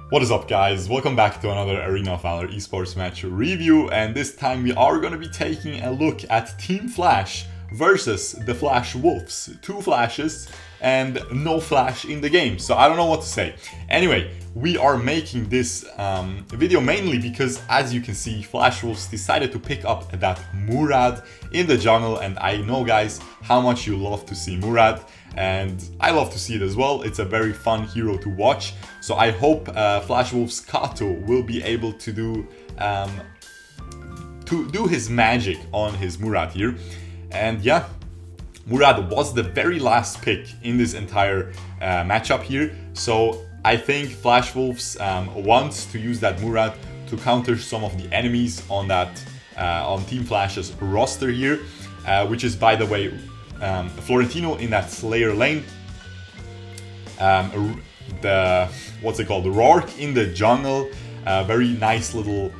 What is up, guys? Welcome back to another Arena of Valor esports match review, and this time we are going to be taking a look at Team Flash versus the Flash Wolves. Two flashes and no flash in the game, so I don't know what to say. Anyway, we are making this video mainly because, as you can see, Flash Wolves decided to pick up that Murad in the jungle, and I know, guys, how much you love to see Murad. And I love to see it as well. It's a very fun hero to watch. So I hope Flash Wolves Kato will be able to do his magic on his Murad here. And yeah, Murad was the very last pick in this entire matchup here. So I think Flash Wolves wants to use that Murad to counter some of the enemies on that on Team Flash's roster here, which is, by the way, Florentino in that Slayer lane, the Rourke in the jungle, very nice little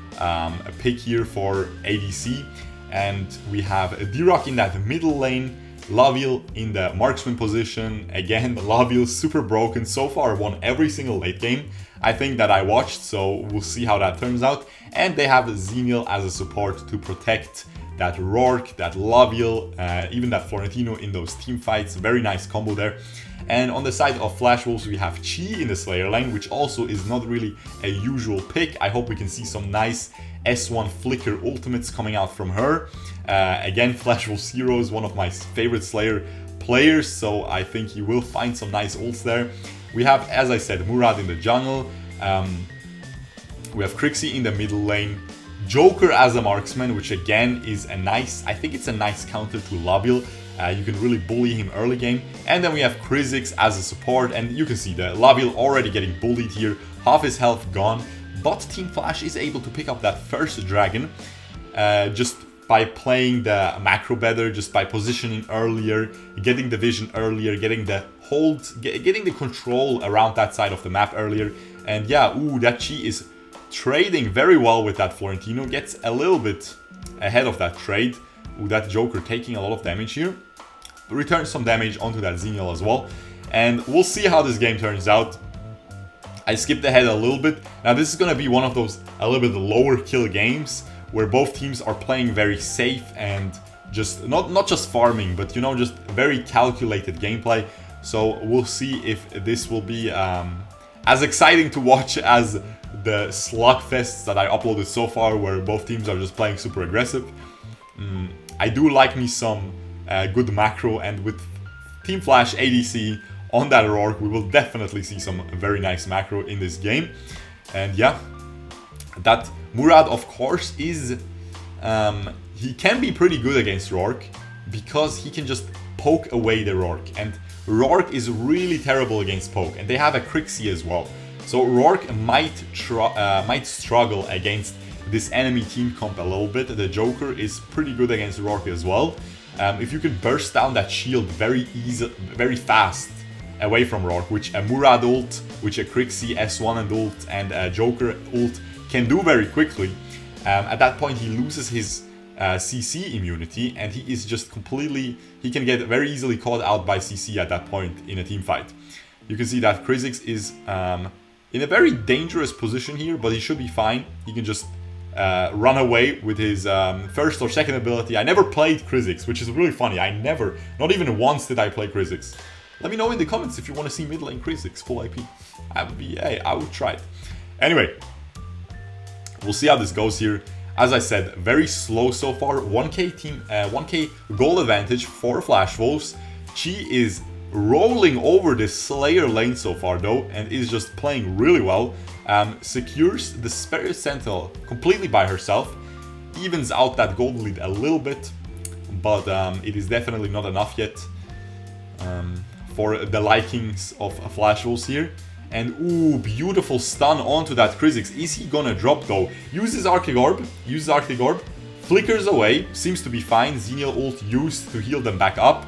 pick here for ADC, and we have Dirak in that middle lane, Laville in the marksman position. Again, Laville super broken, so far won every single late game I think that I watched, so we'll see how that turns out. And they have Xeniel as a support to protect that Rourke, that Laville, even that Florentino in those team fights. Very nice combo there. And on the side of Flash Wolves, we have Qi in the Slayer lane, which also is not really a usual pick. I hope we can see some nice S1 flicker ultimates coming out from her. Again, Flash Wolves Hero is one of my favorite Slayer players, so I think he will find some nice ults there. We have, as I said, Murad in the jungle. We have Krixi in the middle lane. Joker as a marksman, which again is a nice, I think it's a nice counter to Laville. You can really bully him early game. And then we have Krixi as a support, and you can see that Laville already getting bullied here, half his health gone. But Team Flash is able to pick up that first dragon just by playing the macro better, just by positioning earlier, getting the vision earlier, getting the hold, getting the control around that side of the map earlier. And yeah, ooh, that Qi is trading very well with that Florentino, gets a little bit ahead of that trade. Ooh, that Joker taking a lot of damage here. Returns some damage onto that Xeniel as well. And we'll see how this game turns out. I skipped ahead a little bit. Now this is going to be one of those a little bit lower kill games where both teams are playing very safe and just not just farming, but you know, just very calculated gameplay. So we'll see if this will be as exciting to watch as the slugfests that I uploaded so far, where both teams are just playing super aggressive. I do like me some good macro, and with Team Flash ADC on that Rourke, we will definitely see some very nice macro in this game. And yeah, that Murad, of course, is he can be pretty good against Rourke because he can just poke away the Rourke, and Rourke is really terrible against poke, and they have a Krixi as well. So Rourke might struggle against this enemy team comp a little bit. The Joker is pretty good against Rourke as well. If you can burst down that shield very fast away from Rourke, which a Murad ult, which a Krixi S1 and ult, and a Joker ult can do very quickly, at that point he loses his CC immunity, and he is just completely, he can get very easily caught out by CC at that point in a team fight. You can see that Krixi is in a very dangerous position here, but he should be fine. He can just run away with his first or second ability. I never played Krixi, which is really funny. Not even once did I play Krixi. Let me know in the comments if you want to see mid lane Krixi full IP. I would try it. Anyway, we'll see how this goes here. As I said, very slow so far. 1k goal advantage for Flash Wolves. Qi is rolling over this Slayer lane so far though, and is just playing really well. Secures the Spirit Sentinel completely by herself. Evens out that gold lead a little bit, but it is definitely not enough yet for the likings of Flash Wolves here. And ooh, beautiful stun onto that Krixi. Is he gonna drop though? Uses Arctic Orb, flickers away, seems to be fine. Xeniel ult used to heal them back up.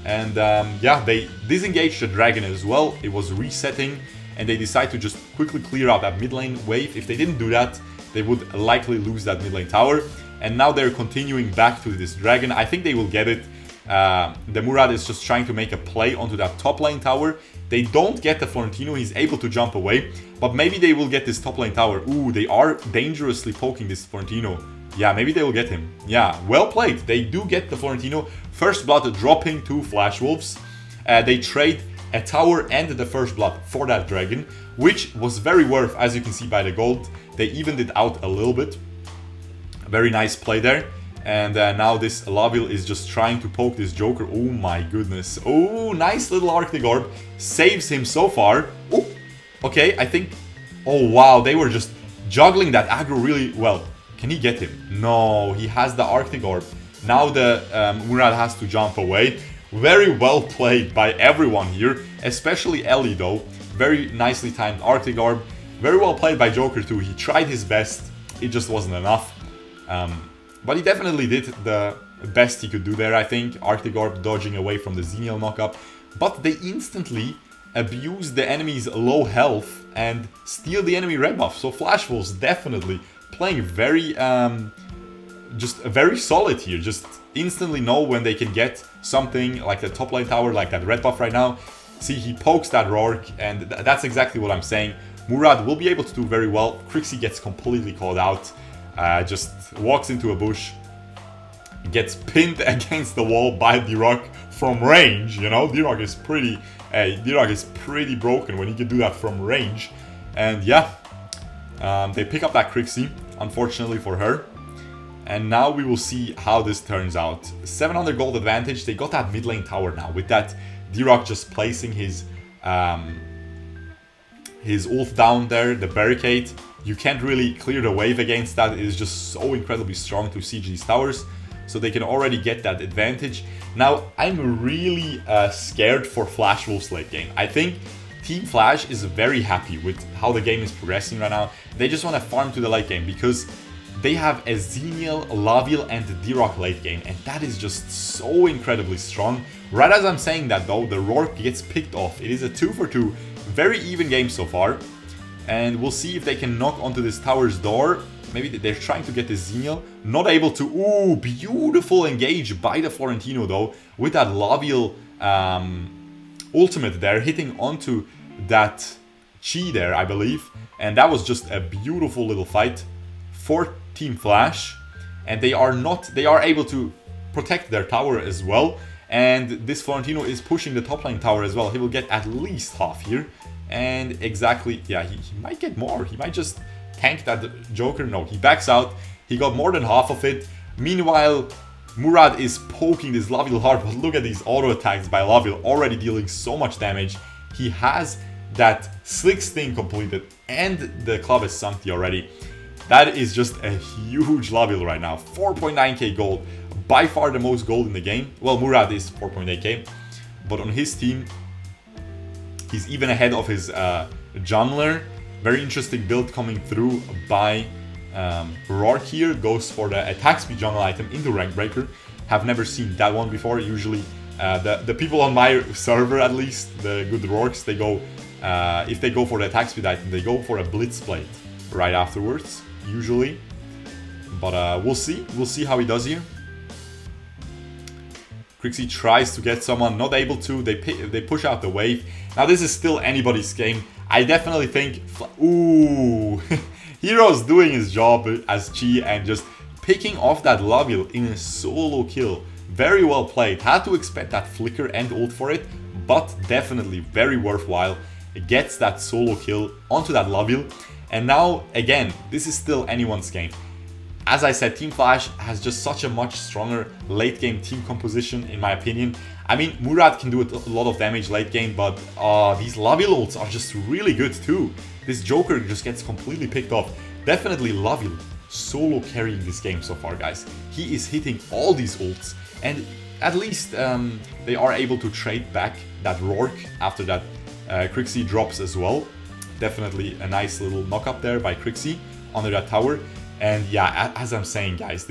And yeah, they disengaged the dragon as well. It was resetting, and they decide to just quickly clear out that mid lane wave. If they didn't do that, they would likely lose that mid lane tower. And now they're continuing back to this dragon. I think they will get it. the Murad is just trying to make a play onto that top lane tower. They don't get the Florentino, he's able to jump away, but maybe they will get this top lane tower. Ooh, they are dangerously poking this Florentino. Yeah, maybe they will get him. Yeah, well played. They do get the Florentino. First blood dropping to Flash Wolves. They trade a tower and the first blood for that dragon, which was very worth, as you can see by the gold. They evened it out a little bit. Very nice play there. And now this Laville is just trying to poke this Joker. Oh my goodness. Oh, nice little Arctic Orb. Saves him so far. Oh, okay, I think... Oh wow, they were just juggling that aggro really well. Can he get him? No, he has the Arctic Orb. Now the Murad has to jump away. Very well played by everyone here, especially Ellie though. Very nicely timed Arctic Orb. Very well played by Joker too. He tried his best. It just wasn't enough. But he definitely did the best he could do there, I think. Arctic Orb dodging away from the Xeniel knockup. But they instantly abuse the enemy's low health and steal the enemy red buff. So Flash Wolves definitely playing very, just very solid here. Just instantly know when they can get something like the top lane tower, like that red buff right now. See, he pokes that Rourke, and that's exactly what I'm saying. Murad will be able to do very well. Krixi gets completely called out. Just walks into a bush, gets pinned against the wall by Dirak from range. You know, Dirak is pretty broken when he can do that from range. And yeah, they pick up that Krixi, unfortunately for her. And now we will see how this turns out. 700 gold advantage. They got that mid lane tower now with that Dirak just placing his ult down there, the barricade. You can't really clear the wave against that. It is just so incredibly strong to siege these towers. So they can already get that advantage. Now, I'm really scared for Flash Wolves late game. I think Team Flash is very happy with how the game is progressing right now. They just want to farm to the late game because they have a Xeniel, Laville and Dirak late game. And that is just so incredibly strong. Right as I'm saying that though, the Rourke gets picked off. It is a 2-for-2. Very even game so far. And we'll see if they can knock onto this tower's door. Maybe they're trying to get the Xeniel. Not able to. Ooh, beautiful engage by the Florentino though. With that Laville ultimate there. Hitting onto that Qi there, I believe. And that was just a beautiful little fight for Team Flash. And they are able to protect their tower as well. And this Florentino is pushing the top lane tower as well. He will get at least half here. And exactly, yeah, he might get more. He might just tank that Joker. No, he backs out. He got more than half of it. Meanwhile, Murad is poking this Laville hard. But look at these auto attacks by Laville, already dealing so much damage. He has that slick sting completed and the club is sunk already. That is just a huge Laville right now. 4.9k gold. By far the most gold in the game. Well, Murad is 4.8k. But on his team, he's even ahead of his jungler. Very interesting build coming through by Rourke here. Goes for the attack speed jungle item into rank breaker. Have never seen that one before. Usually the people on my server, at least, the good Rourkes, they go, if they go for the attack speed item, they go for a blitz plate right afterwards, usually. But we'll see. We'll see how he does here. Krixi tries to get someone, not able to. They push out the wave. Now this is still anybody's game. I definitely think, ooh, Hero's doing his job as Qi and just picking off that Laville in a solo kill. Very well played. Had to expect that flicker and ult for it, but definitely very worthwhile. It gets that solo kill onto that Laville. And now, again, this is still anyone's game. As I said, Team Flash has just such a much stronger late game team composition, in my opinion. I mean, Murad can do a lot of damage late game, but these Laville ults are just really good too. This Joker just gets completely picked off. Definitely Laville solo carrying this game so far, guys. He is hitting all these ults, and at least they are able to trade back that Rourke after that Krixi drops as well. Definitely a nice little knock up there by Krixi under that tower. And yeah, as I'm saying, guys,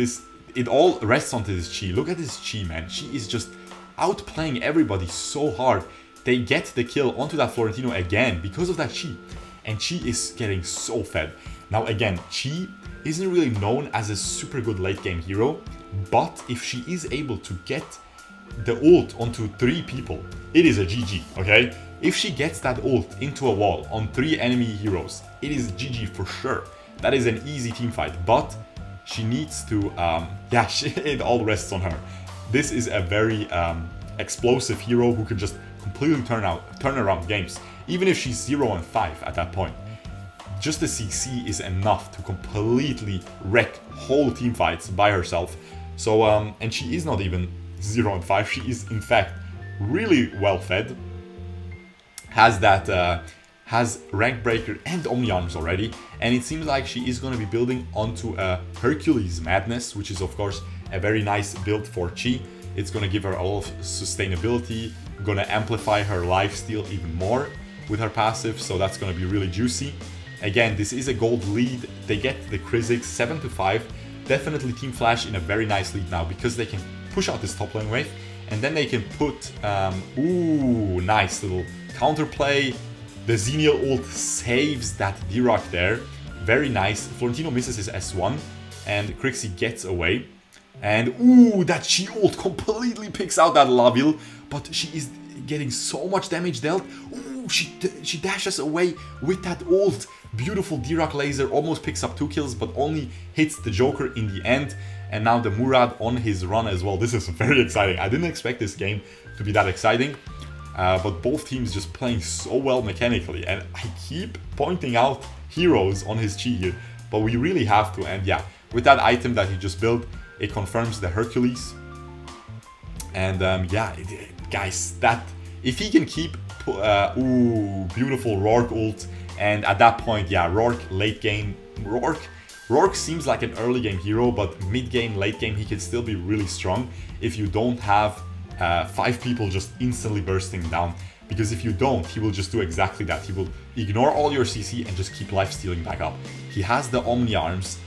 it all rests onto this Qi. Look at this Qi, man. Qi is just outplaying everybody so hard. They get the kill onto that Florentino again because of that Qi. And Qi is getting so fed. Now again, Qi isn't really known as a super good late game hero. But if she is able to get the ult onto 3 people, it is a GG, okay? If she gets that ult into a wall on 3 enemy heroes, it is GG for sure. That is an easy team fight, but she needs to, yeah, it all rests on her. This is a very explosive hero who can just completely turn around games, even if she's 0-5 at that point. Just the CC is enough to completely wreck whole team fights by herself. So, and she is not even 0-5, she is in fact really well fed. Has that, has rank breaker and Omni Arms already, and it seems like she is going to be building onto a Hercules Madness, which is of course a very nice build for Qi. It's going to give her a lot of sustainability, going to amplify her lifesteal even more with her passive, so that's going to be really juicy. Again, this is a gold lead. They get the Krixi 7-5. Definitely Team Flash in a very nice lead now because they can push out this top lane wave, and then they can put, ooh, nice little counterplay. The Xeniel ult saves that Dirak there. Very nice. Florentino misses his S1 and Krixi gets away. And ooh, that Qi ult completely picks out that Laville, but she is getting so much damage dealt. Ooh, she dashes away with that ult. Beautiful Dirak laser, almost picks up 2 kills, but only hits the Joker in the end. And now the Murad on his run as well. This is very exciting. I didn't expect this game to be that exciting. But both teams just playing so well mechanically. And I keep pointing out heroes on his Qi here, but we really have to. And yeah, with that item that he just built, it confirms the Hercules. And yeah, guys, that if he can keep, ooh, beautiful Rourke ult. And at that point, yeah, Rourke late game, Rourke seems like an early game hero, but mid game, late game, he can still be really strong if you don't have 5 people just instantly bursting down. Because if you don't, he will just do exactly that. He will ignore all your CC and just keep life stealing back up. He has the Omni Arms.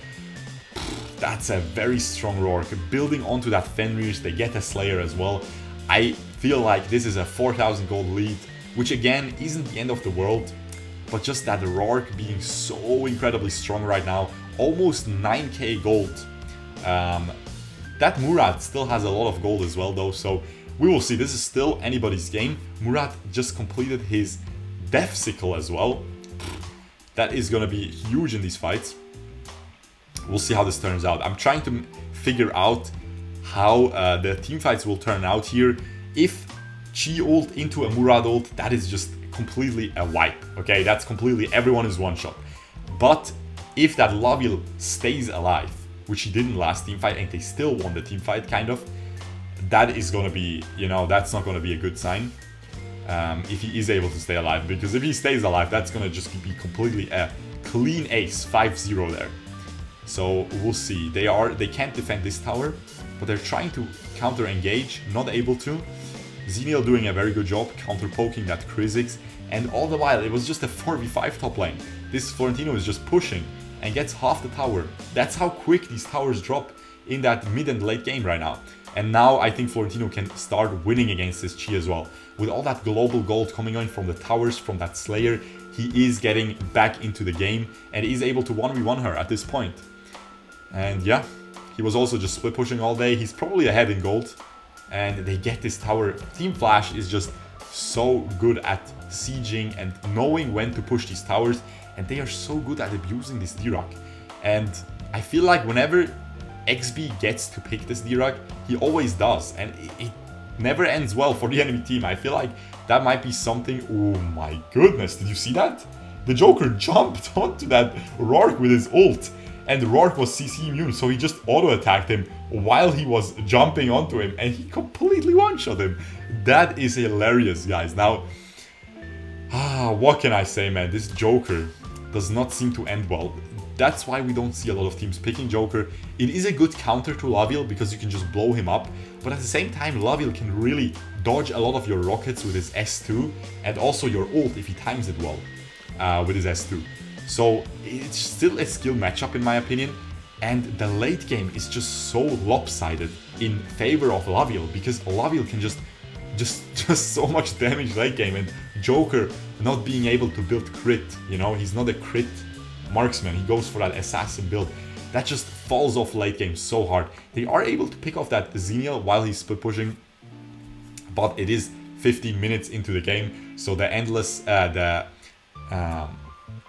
That's a very strong Rourke. Building onto that Fenrir's, they get a Slayer as well. I feel like this is a 4,000 gold lead, which again isn't the end of the world. But just that Rourke being so incredibly strong right now, almost 9k gold. That Murad still has a lot of gold as well though, so we will see. This is still anybody's game. Murad just completed his Death Sickle as well. That is going to be huge in these fights. We'll see how this turns out. I'm trying to figure out how the team fights will turn out here. If Qi ult into a Murad ult, that is just completely a wipe, okay? That's completely, everyone is one shot. But if that Laville stays alive, which he didn't last team fight, and they still won the team fight, kind of, that is gonna be, you know, that's not gonna be a good sign if he is able to stay alive, because if he stays alive, that's gonna just be completely a clean ace, 5-0 there. So we'll see. They can't defend this tower, but they're trying to counter engage, not able to. Xeniel doing a very good job counter poking that Krixi, and all the while it was just a 4v5 top lane. This Florentino is just pushing and gets half the tower. That's how quick these towers drop in that mid and late game right now. And now I think Florentino can start winning against this Qi as well. With all that global gold coming in from the towers, from that Slayer, he is getting back into the game and is able to 1v1 her at this point. And yeah, he was also just split pushing all day. He's probably ahead in gold. And they get this tower. Team Flash is just so good at sieging and knowing when to push these towers. And they are so good at abusing this Dirak. And I feel like whenever XB gets to pick this Dirak, he always does. And it never ends well for the enemy team. I feel like that might be something... Oh my goodness, did you see that? The Joker jumped onto that Rourke with his ult. And Rourke was CC immune, so he just auto-attacked him while he was jumping onto him. And he completely one-shot him. That is hilarious, guys. Now, what can I say, man? This Joker does not seem to end well. That's why we don't see a lot of teams picking Joker. It is a good counter to Laville because you can just blow him up. But at the same time, Laville can really dodge a lot of your rockets with his S2. And also your ult if he times it well with his S2. So it's still a skill matchup in my opinion. And the late game is just so lopsided in favor of Laville. Because Laville can just so much damage late game. And Joker not being able to build crit. You know, he's not a crit marksman. He goes for that assassin build. That just falls off late game so hard. They are able to pick off that Xeniel while he's split pushing. but it is 15 minutes into the game, so the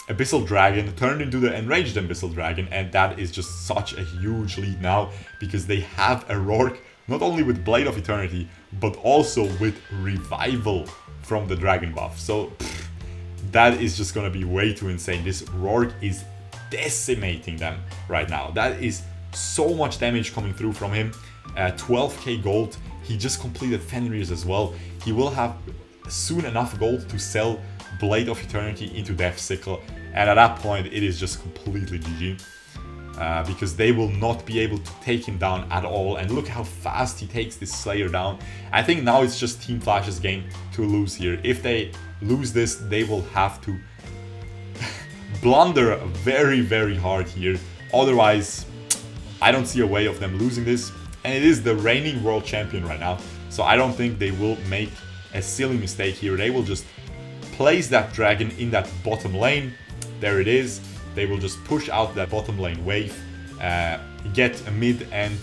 Abyssal Dragon turned into the Enraged Abyssal Dragon, and that is just such a huge lead now, because they have a Rourke, not only with Blade of Eternity, but also with Revival from the Dragon buff. So that is just gonna be way too insane. This Rourke is decimating them right now. That is so much damage coming through from him. 12k gold. He just completed Fenrir's as well. He will have soon enough gold to sell Blade of Eternity into Death Sickle, and at that point it is just completely GG. Because they will not be able to take him down at all, and look how fast he takes this Slayer down. I think now it's just Team Flash's game to lose here. If they lose this, they will have to blunder very, very hard here. Otherwise, I don't see a way of them losing this. And it is the reigning world champion right now, so I don't think they will make a silly mistake here. They will just place that dragon in that bottom lane. There it is. They will just push out that bottom lane wave, get a mid and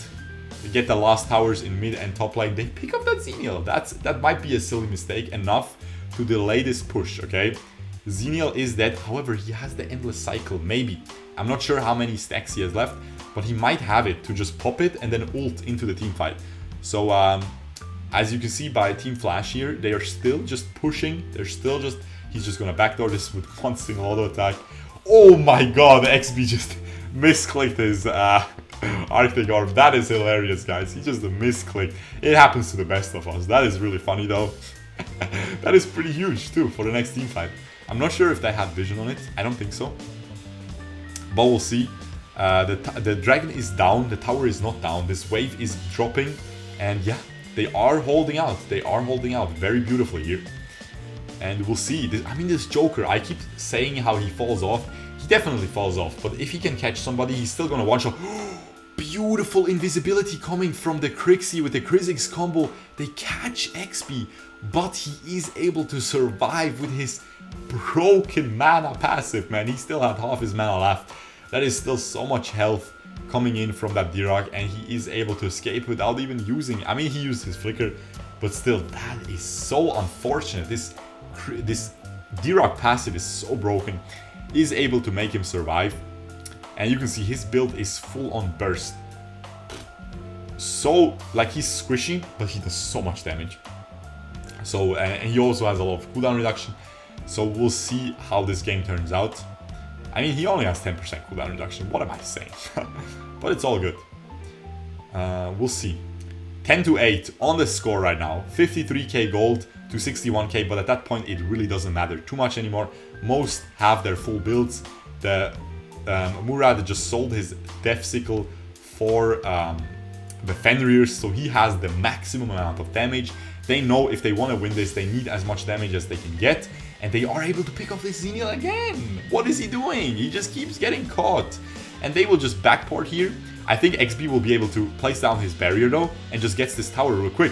get the last towers in mid and top lane. They pick up that Xeniel. That might be a silly mistake enough to delay this push, okay? Xeniel is dead. However, he has the endless cycle, maybe. I'm not sure how many stacks he has left, but he might have it to just pop it and then ult into the team fight. So as you can see by Team Flash here, they are still just pushing. They're still just, he's just gonna backdoor this with one single auto attack. Oh my god, XB just misclicked his Arctic Orb. That is hilarious, guys. He just misclicked. It happens to the best of us. That is really funny though. That is pretty huge too for the next team fight. I'm not sure if they had vision on it. I don't think so, but we'll see. The dragon is down, the tower is not down, this wave is dropping, and yeah, they are holding out. They are holding out very beautifully here. And we'll see. I mean, this Joker, I keep saying how he falls off. He definitely falls off, but if he can catch somebody, he's still gonna one-shot. Beautiful invisibility coming from the Krixi with the Krixi combo. They catch XP, but he is able to survive with his broken mana passive, man. He still had half his mana left. That is still so much health coming in from that Dirak, and he is able to escape without even using... I mean, he used his flicker, but still, that is so unfortunate. This Dirak passive is so broken. He is able to make him survive, and you can see his build is full on burst. So, like, he's squishy, but he does so much damage. So, and he also has a lot of cooldown reduction. So we'll see how this game turns out. I mean, he only has 10% cooldown reduction. What am I saying? But it's all good. We'll see. 10-8 on the score right now. 53k gold to 61k, but at that point it really doesn't matter too much anymore. Most have their full builds. The Murad just sold his Death Sickle for the Fenrir's, so he has the maximum amount of damage. They know if they want to win this, they need as much damage as they can get. And they are able to pick off this Xeniel again. What is he doing? He just keeps getting caught. And they will just backport here. I think XB will be able to place down his barrier though, and just gets this tower real quick.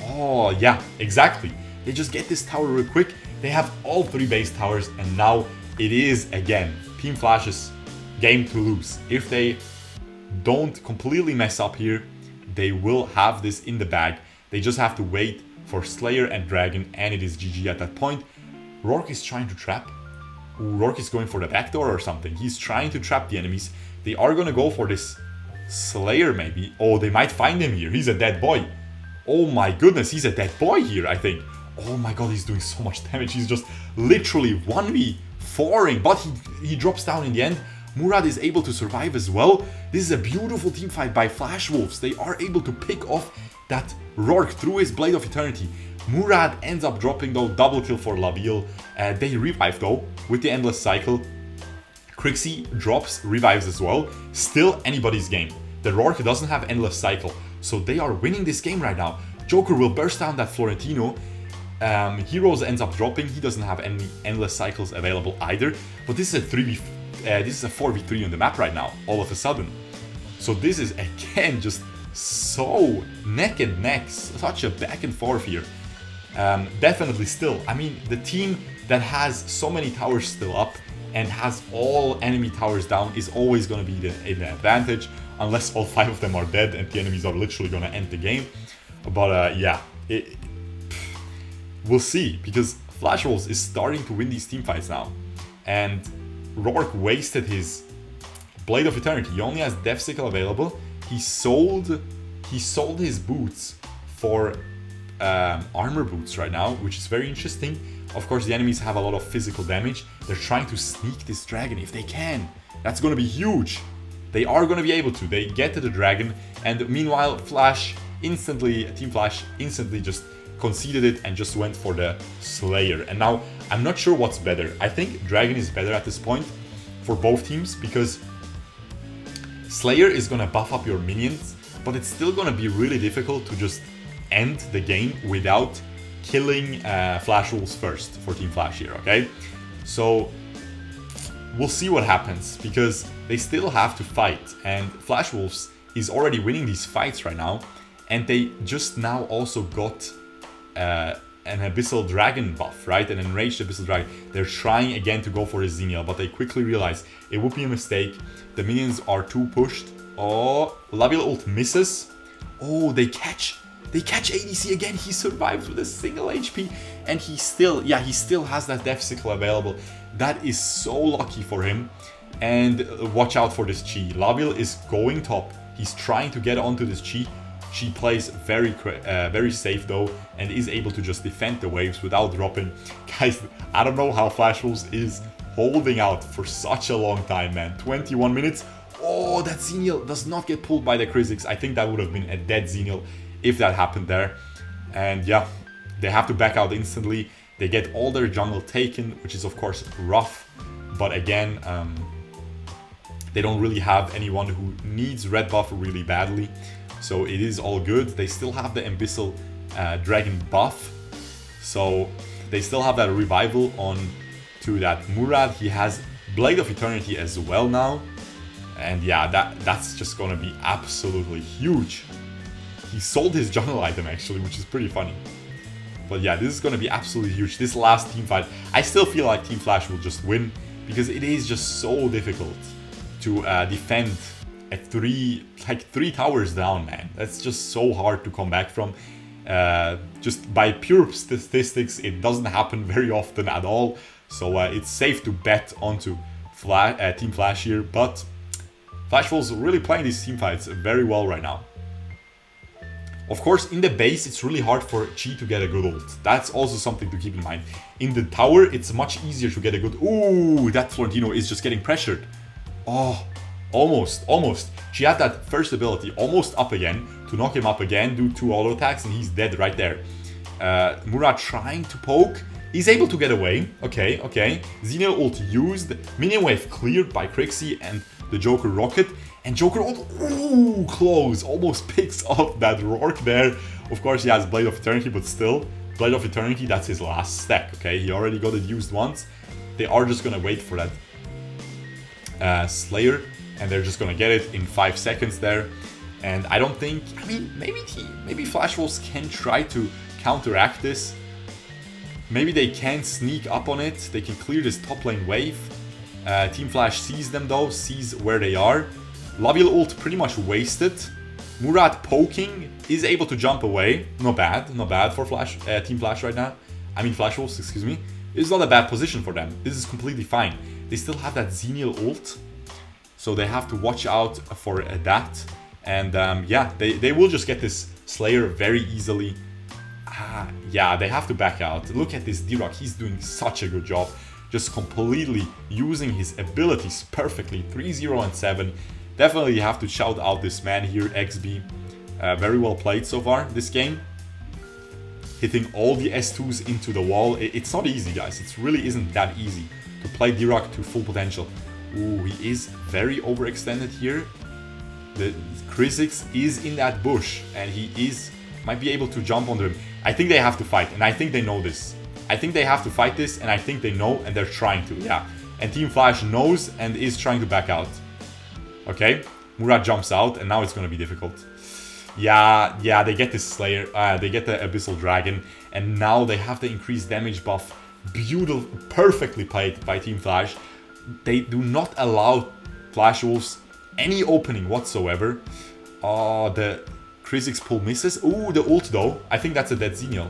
Oh yeah, exactly. They just get this tower real quick. They have all 3 base towers, and now it is again Team Flash's game to lose. If they don't completely mess up here, they will have this in the bag. They just have to wait for Slayer and Dragon, and it is GG at that point. Rourke is trying to trap. Ooh, Rourke is going for the backdoor or something. He's trying to trap the enemies. They are going to go for this Slayer maybe. Oh, they might find him here. He's a dead boy. Oh my goodness, he's a dead boy here, I think. Oh my god, he's doing so much damage. He's just literally 1v4ing, but he drops down in the end. Murad is able to survive as well. This is a beautiful team fight by Flash Wolves. They are able to pick off that Rourke through his Blade of Eternity. Murad ends up dropping though, double kill for Laville. They revive though with the endless cycle. Krixi drops, revives as well. Still anybody's game. The Rourke doesn't have endless cycle, so they are winning this game right now. Joker will burst down that Florentino. Heroes ends up dropping. He doesn't have any endless cycles available either. But this is a 4v3 on the map right now, all of a sudden. So this is again just so neck and neck, such a back and forth here. Definitely still, I mean, the team that has so many towers still up and has all enemy towers down is always going to be the advantage, unless all 5 of them are dead and the enemies are literally going to end the game. But yeah, we'll see, because Flash Wolves is starting to win these team fights now. And Rourke wasted his Blade of Eternity. He only has Death Sickle available. He sold his boots for armor boots right now, which is very interesting. Of course, the enemies have a lot of physical damage. They're trying to sneak this dragon if they can. That's going to be huge. They are going to be able to. They get to the dragon, and meanwhile, Team Flash instantly just conceded it and just went for the Slayer. And now, I'm not sure what's better. I think Dragon is better at this point for both teams, because Slayer is going to buff up your minions, but it's still going to be really difficult to just end the game without killing Flash Wolves first for Team Flash here, okay? So we'll see what happens, because they still have to fight, and Flash Wolves is already winning these fights right now, and they just now also got an Abyssal Dragon buff, right? An Enraged Abyssal Dragon. They're trying again to go for a Xeniel, but they quickly realize it would be a mistake. The minions are too pushed. Oh, Laville ult misses. Oh, they catch ADC again. He survives with a single HP, and he still has that Death Sickle available. That is so lucky for him. And watch out for this Qi. Laville is going top. He's trying to get onto this Qi. She plays very safe though, and is able to just defend the waves without dropping. Guys, I don't know how Flash Wolves is holding out for such a long time, man. 21 minutes. Oh, that Xeniel does not get pulled by the Krixi. I think that would have been a dead Xeniel if that happened there. And yeah, they have to back out instantly. They get all their jungle taken, which is of course rough. But again, they don't really have anyone who needs red buff really badly. So it is all good. They still have the Abyssal Dragon buff. So they still have that revival on to that Murad. He has Blade of Eternity as well now. And yeah, that's just gonna be absolutely huge. He sold his jungle item actually, which is pretty funny. But yeah, this is gonna be absolutely huge. This last team fight, I still feel like Team Flash will just win, because it is just so difficult to defend at three towers down, man. That's just so hard to come back from. Just by pure statistics, it doesn't happen very often at all. So it's safe to bet onto Team Flash here. But Flash Wolves really playing these team fights very well right now. Of course, in the base, it's really hard for Qi to get a good ult. That's also something to keep in mind. In the tower, it's much easier to get a good... Ooh, that Florentino is just getting pressured. Oh, almost. She had that first ability almost up again to knock him up again, do 2 auto attacks, and he's dead right there. Murad trying to poke. He's able to get away. Okay. Xeniel ult used. Minion wave cleared by Krixi and the Joker rocket. And Joker ult, ooh, close. Almost picks up that Rourke there. Of course, he has Blade of Eternity, but still. Blade of Eternity, that's his last stack, okay? He already got it used once. They are just gonna wait for that Slayer, and they're just gonna get it in 5 seconds there. And I don't think, I mean, maybe Flash Wolves can try to counteract this. Maybe they can sneak up on it. They can clear this top lane wave. Team Flash sees them though, sees where they are. Laville ult pretty much wasted. Murad poking, is able to jump away. Not bad for Team Flash right now. I mean Flash Wolves, excuse me. It's not a bad position for them. This is completely fine. They still have that Xeniel ult, so they have to watch out for that. And yeah, they will just get this Slayer very easily. Yeah, they have to back out. Look at this Dirak, he's doing such a good job. Just completely using his abilities perfectly. 3-0 and 7. Definitely have to shout out this man here, XB. Very well played so far this game. Hitting all the S2s into the wall. It's not easy, guys. It really isn't that easy to play Dirak to full potential. Ooh, he is very overextended here. The Krixi is in that bush, and he might be able to jump under him. I think they have to fight, and I think they know this. I think they have to fight this, and I think they know, and they're trying to, yeah. And Team Flash knows and is trying to back out. Okay, Murad jumps out, and now it's going to be difficult. Yeah, they get this Slayer, they get the Abyssal Dragon, and now they have the increased damage buff. Beautiful, perfectly played by Team Flash. They do not allow Flash Wolves any opening whatsoever. Oh, the Krixi pull misses. Ooh, the ult though. I think that's a dead Xeniel.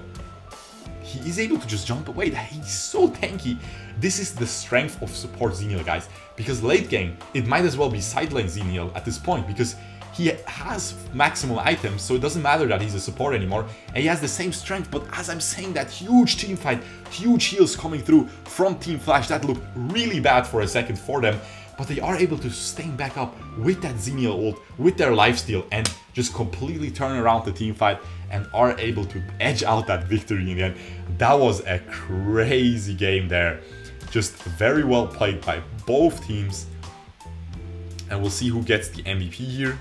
he is able to just jump away. He's so tanky. This is the strength of support Xeniel, guys, because late game, it might as well be side lane Xeniel at this point, because he has maximum items, so it doesn't matter that he's a support anymore, and he has the same strength. But as I'm saying, that huge team fight, huge heals coming through from Team Flash, that looked really bad for a second for them, but they are able to sustain back up with that Xeniel ult, with their lifesteal, and just completely turn around the team fight and are able to edge out that victory in the end. That was a crazy game there. Just very well played by both teams. And we'll see who gets the MVP here.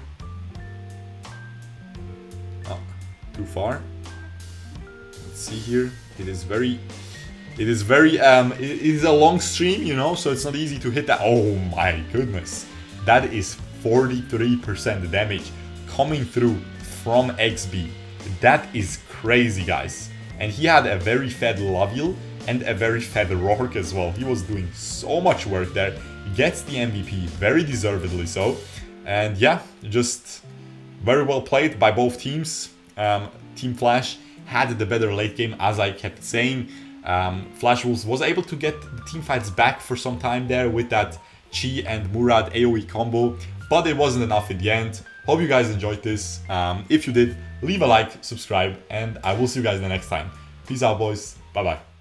Oh, too far. Let's see here. It is a long stream, you know, so it's not easy to hit that. Oh my goodness. That is 43% damage coming through from XB. That is crazy, guys. And he had a very fed Laville and a very fed Rourke as well. He was doing so much work there. He gets the MVP, very deservedly so. And yeah, just very well played by both teams. Team Flash had the better late game, as I kept saying. Flash Wolves was able to get the team fights back for some time there with that Qi and Murad AoE combo, but it wasn't enough in the end. Hope you guys enjoyed this. If you did, leave a like, subscribe, and I will see you guys the next time. Peace out, boys. Bye-bye.